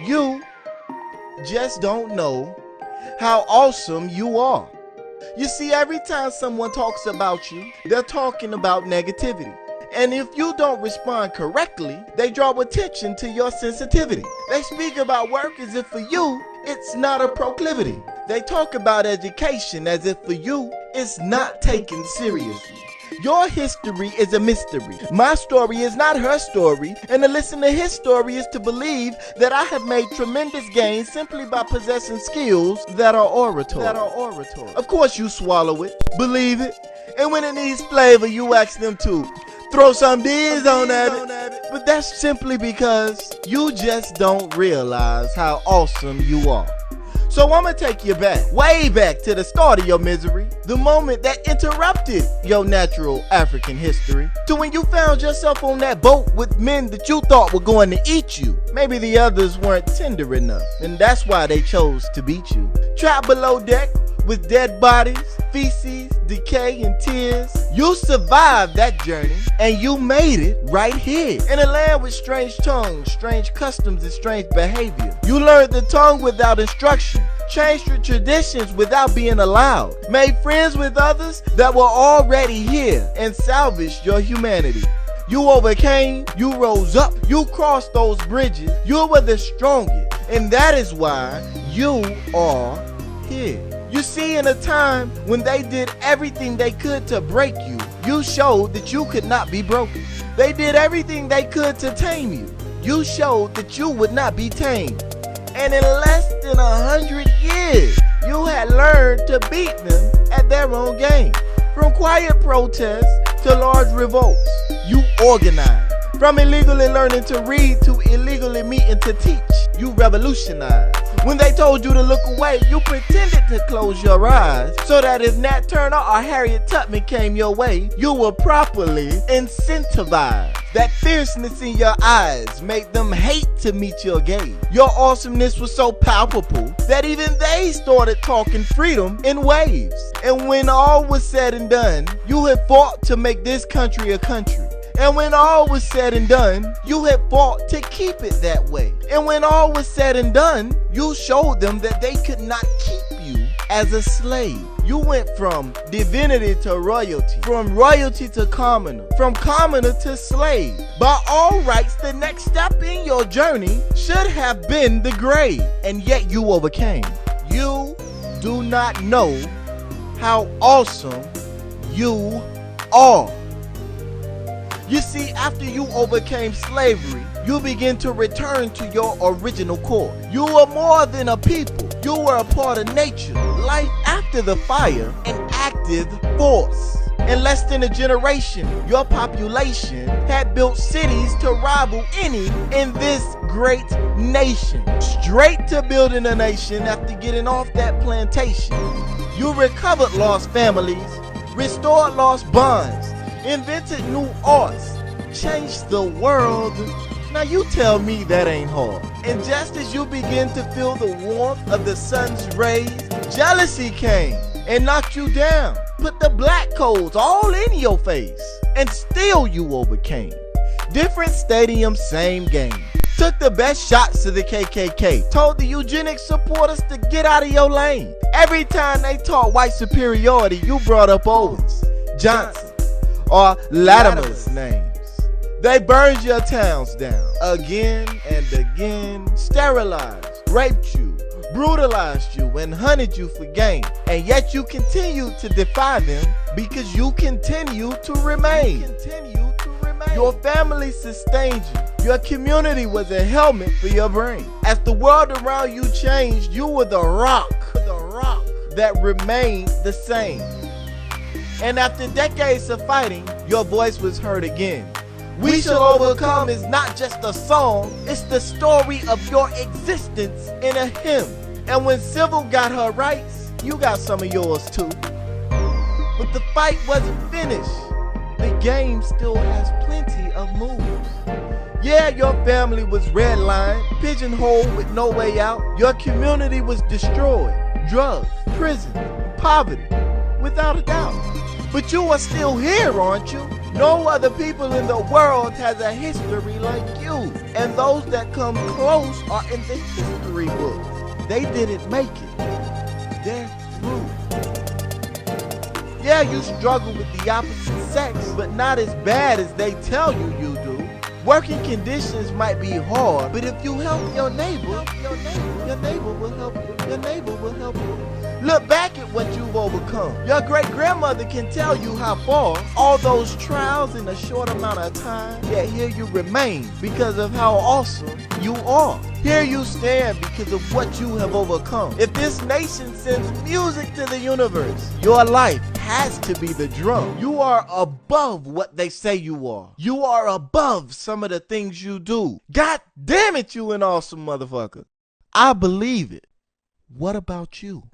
You just don't know how awesome you are. You see, every time someone talks about you, they're talking about negativity. And if you don't respond correctly, they draw attention to your sensitivity. They speak about work as if for you, it's not a proclivity. They talk about education as if for you, it's not taken seriously. Your history is a mystery. My story is not her story, and to listen to his story is to believe that I have made tremendous gains simply by possessing skills that are oratory. Of course you swallow it, believe it, and when it needs flavor, you ask them to throw some beers on that. But that's simply because you just don't realize how awesome you are. So I'm gonna take you back, way back to the start of your misery, the moment that interrupted your natural African history, to when you found yourself on that boat with men that you thought were going to eat you. Maybe the others weren't tender enough, and that's why they chose to beat you. Trapped below deck with dead bodies, feces, decay, and tears, you survived that journey, and you made it right here. In a land with strange tongues, strange customs, and strange behavior. You learned the tongue without instruction, changed your traditions without being allowed, made friends with others that were already here, and salvaged your humanity. You overcame, you rose up, you crossed those bridges, you were the strongest, and that is why you are here. You see, in a time when they did everything they could to break you, you showed that you could not be broken. They did everything they could to tame you. You showed that you would not be tamed. And in less than 100 years, you had learned to beat them at their own game. From quiet protests to large revolts, you organized. From illegally learning to read to illegally meeting to teach, you revolutionized. When they told you to look away, you pretended to close your eyes so that if Nat Turner or Harriet Tubman came your way, you were properly incentivized. That fierceness in your eyes made them hate to meet your gaze. Your awesomeness was so palpable that even they started talking freedom in waves. And when all was said and done, you had fought to make this country a country. And when all was said and done, you had fought to keep it that way. And when all was said and done, you showed them that they could not keep you as a slave. You went from divinity to royalty, from royalty to commoner, from commoner to slave. By all rights, the next step in your journey should have been the grave, and yet you overcame. You do not know how awesome you are. You see, after you overcame slavery, you begin to return to your original core. You were more than a people. You were a part of nature, life after the fire, an active force. In less than a generation, your population had built cities to rival any in this great nation. Straight to building a nation after getting off that plantation. You recovered lost families, restored lost bonds, invented new arts, changed the world. Now you tell me that ain't hard. And just as you begin to feel the warmth of the sun's rays, jealousy came and knocked you down, put the black codes all in your face, and still you overcame. Different stadium, same game. Took the best shots of the KKK, told the eugenics supporters to get out of your lane. Every time they taught white superiority, you brought up Owens, Johnson, or Latimer's names. They burned your towns down again and again, sterilized, raped you, brutalized you, and hunted you for gain. And yet you continue to defy them because you continue to remain. Your family sustained you. Your community was a helmet for your brain. As the world around you changed, you were the rock that remained the same. And after decades of fighting, your voice was heard again. We Shall Overcome is not just a song, it's the story of your existence in a hymn. And when Civil got her rights, you got some of yours too. But the fight wasn't finished. The game still has plenty of moves. Yeah, your family was redlined, pigeonholed with no way out. Your community was destroyed. Drugs, prison, poverty, without a doubt. But you are still here, aren't you? No other people in the world has a history like you. And those that come close are in the history books. They didn't make it. They're through. Yeah, you struggle with the opposite sex, but not as bad as they tell you do. Working conditions might be hard, but if you help your neighbor, your neighbor will help you. Your neighbor will help you. Look back at what you've overcome. Your great-grandmother can tell you how far, all those trials in a short amount of time, yet here you remain because of how awesome you are. Here you stand because of what you have overcome. If this nation sends music to the universe, your life has to be the drum. You are above what they say you are. You are above some of the things you do. God damn it, you an awesome motherfucker. I believe it. What about you?